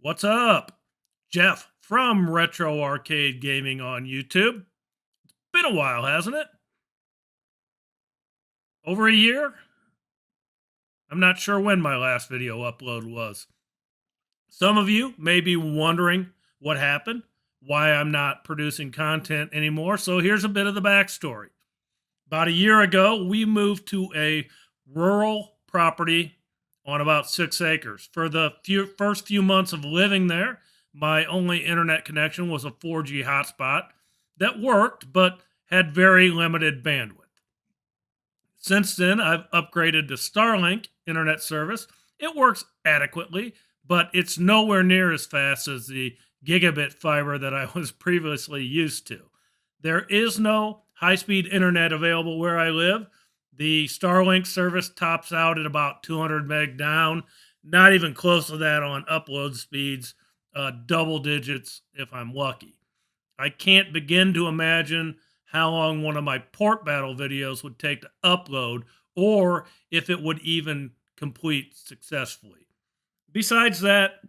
What's up? Jeff from Retro Arcade Gaming on YouTube. Been a while, hasn't it? Over a year? I'm not sure when my last video upload was. Some of you may be wondering what happened, why I'm not producing content anymore. So here's a bit of the backstory. About a year ago, we moved to a rural property on about 6 acres. For the first few months of living there, my only internet connection was a 4G hotspot that worked, but had very limited bandwidth. Since then, I've upgraded to Starlink internet service. It works adequately, but it's nowhere near as fast as the gigabit fiber that I was previously used to. There is no high-speed internet available where I live. The Starlink service tops out at about 200 meg down, not even close to that on upload speeds, double digits if I'm lucky. I can't begin to imagine how long one of my port battle videos would take to upload, or if it would even complete successfully. Besides that,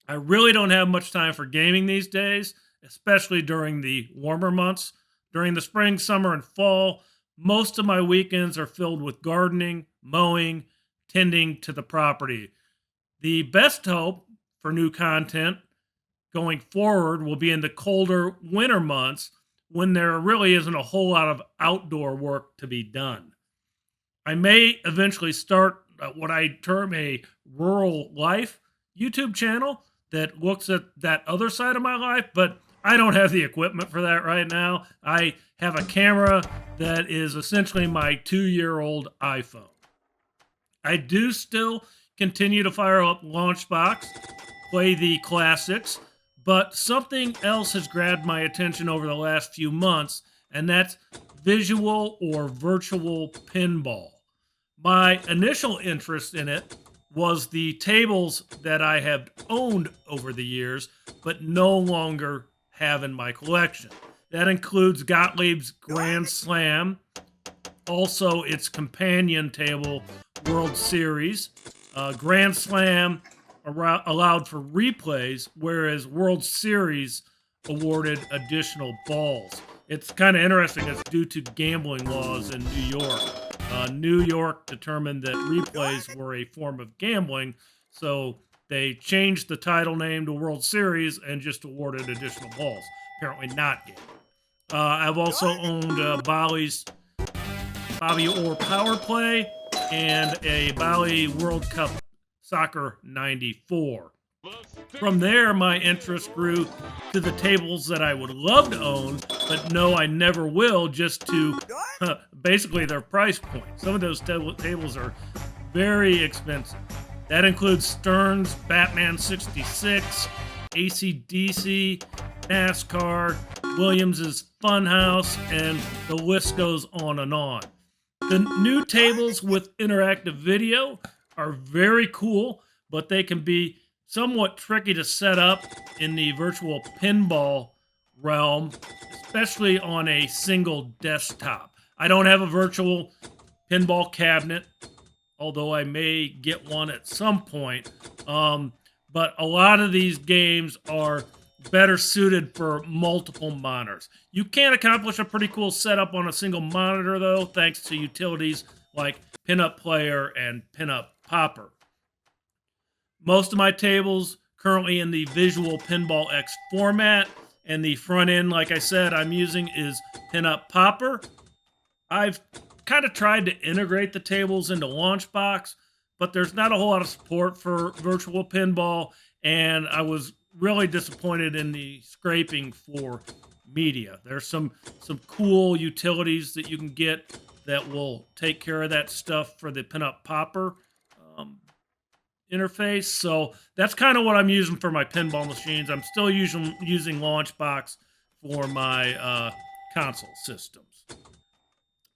I really don't have much time for gaming these days, especially during the warmer months. During the spring, summer, and fall, most of my weekends are filled with gardening, mowing, tending to the property. The best hope for new content going forward will be in the colder winter months when there really isn't a whole lot of outdoor work to be done. I may eventually start what I term a rural life YouTube channel that looks at that other side of my life, but I don't have the equipment for that right now. I have a camera that is essentially my 2-year-old iPhone. I do still continue to fire up Launchbox, play the classics, but something else has grabbed my attention over the last few months, and that's visual or virtual pinball. My initial interest in it was the tables that I have owned over the years, but no longer have in my collection. That includes Gottlieb's Grand Slam, also its companion table, World Series. Grand Slam allowed for replays, whereas World Series awarded additional balls. It's kind of interesting. It's due to gambling laws in New York. New York determined that replays were a form of gambling, so they changed the title name to World Series and just awarded additional balls. Apparently not gambling. I've also owned Bally's Bobby Orr Power Play and a Bally World Cup Soccer 94. From there, my interest grew to the tables that I would love to own, but no, I never will, just to basically their price point. Some of those tables are very expensive. That includes Stern's Batman 66, AC/DC, NASCAR, Williams's Funhouse, and the list goes on and on. The new tables with interactive video are very cool, but they can be somewhat tricky to set up in the virtual pinball realm, especially on a single desktop. I don't have a virtual pinball cabinet, although I may get one at some point. But a lot of these games are better suited for multiple monitors. You can accomplish a pretty cool setup on a single monitor, though, thanks to utilities like Pinup Player and Pinup Popper. Most of my tables currently in the Visual Pinball X format, and the front end, like I said, I'm using is Pinup Popper. I've kind of tried to integrate the tables into Launchbox, but there's not a whole lot of support for virtual pinball, and I was really disappointed in the scraping for media. There's some cool utilities that you can get that will take care of that stuff for the Pinup Popper interface. So that's kind of what I'm using for my pinball machines. I'm still using Launchbox for my console systems.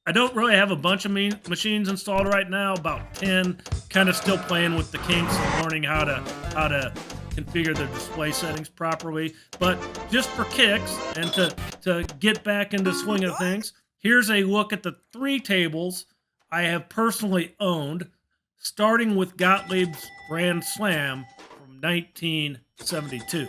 I don't really have a bunch of machines installed right now, about 10, kind of still playing with the kinks and learning how to configure the display settings properly. But just for kicks and to get back into swing of things, here's a look at the 3 tables I have personally owned, starting with Gottlieb's Grand Slam from from 1972.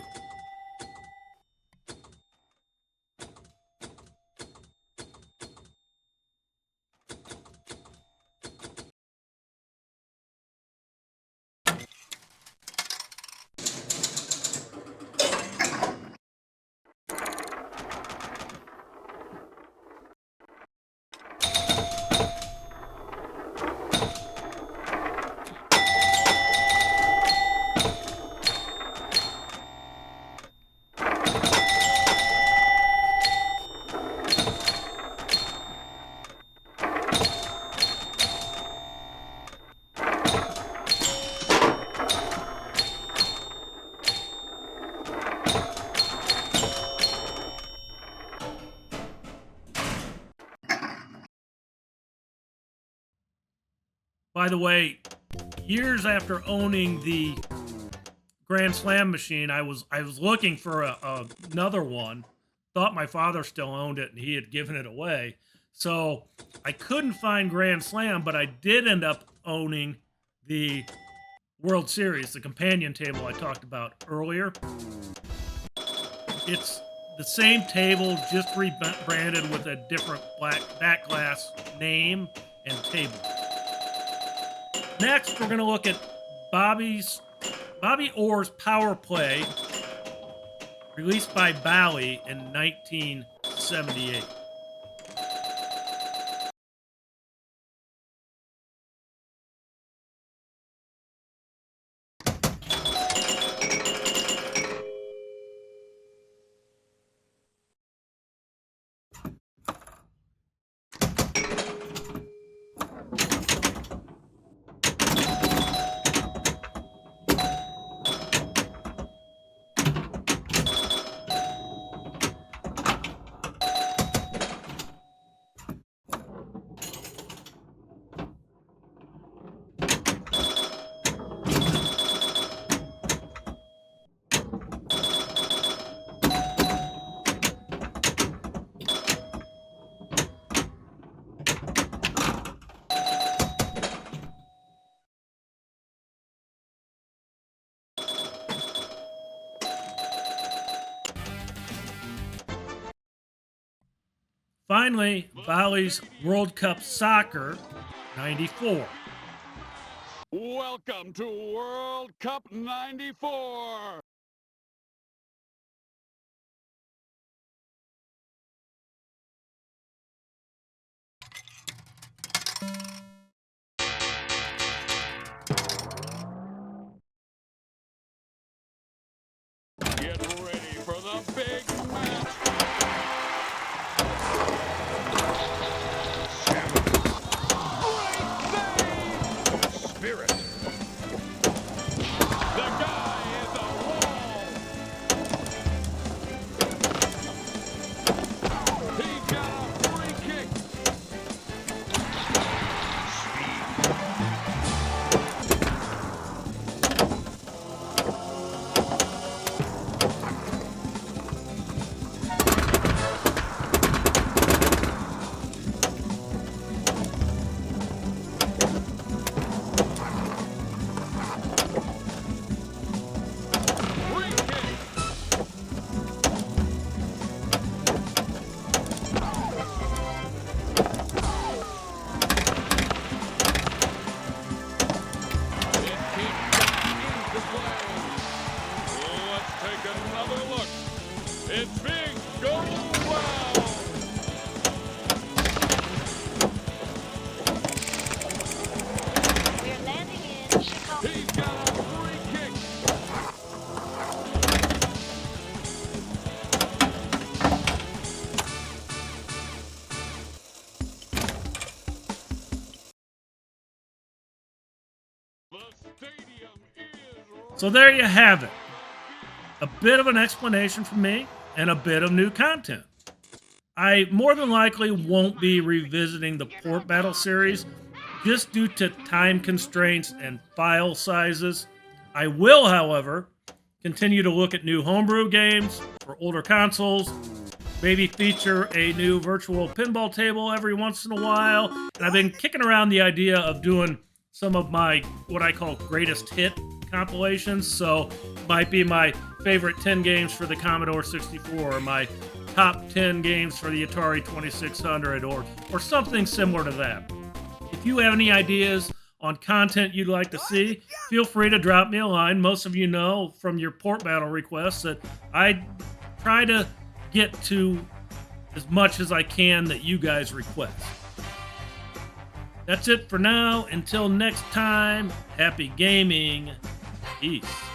By the way, years after owning the Grand Slam machine, I was looking for another one. Thought my father still owned it and he had given it away. So I couldn't find Grand Slam, but I did end up owning the World Series, the companion table I talked about earlier. It's the same table, just rebranded with a different black back glass name and table. Next, we're going to look at Bobby Orr's Power Play, released by Bally in 1978. Finally, Bally's World Cup Soccer, 94. Welcome to World Cup 94. Get ready for the big match. Spirit. The guy is a wall. He's got a free kick. It's big, go well! We're landing in Chicago. He's got a free kick! The stadium is... So there you have it. A bit of an explanation from me and a bit of new content. I more than likely won't be revisiting the Port Battle series just due to time constraints and file sizes. I will, however, continue to look at new homebrew games for older consoles, maybe feature a new virtual pinball table every once in a while, and I've been kicking around the idea of doing some of my what I call greatest hit compilations. So might be my favorite 10 games for the Commodore 64, or my top 10 games for the Atari 2600, or something similar to that. If you have any ideas on content you'd like to see, feel free to drop me a line. Most of you know from your Port Battle requests that I try to get to as much as I can that you guys request. That's it for now. Until next time, happy gaming. Peace.